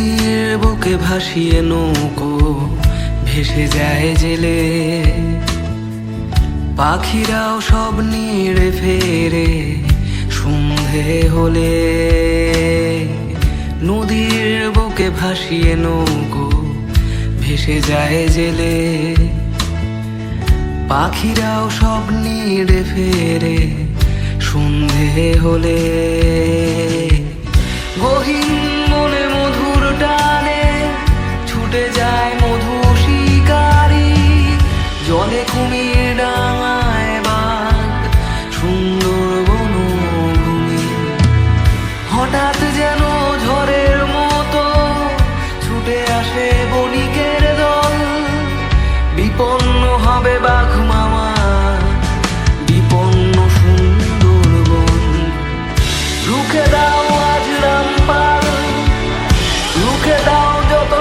নদীর বুকে ভাসিয়ে নৌকো ভেসে যায় জেলে, পাখিরাও সব নিড়ে ফেরে সন্ধে হলে। নদীর বুকে ভাসিয়ে নৌকো ভেসে যায় জেলে, পাখিরাও সব নিড়ে ফেরে সন্ধে হলে। গহীন মনে মধুর টানে ছুটে যায় মধু শিকারী, জলে কুমির ডাঙায় বাঘ সুন্দর বনভূমি। হঠাৎ যেন ঝড়ের মতো ছুটে আসে বণিকের দল, বিপন্ন হবে বাঘ মামা, বিপন্ন সুন্দরবন। রুখে দাও আজ রামপাল, রুখে দাও যত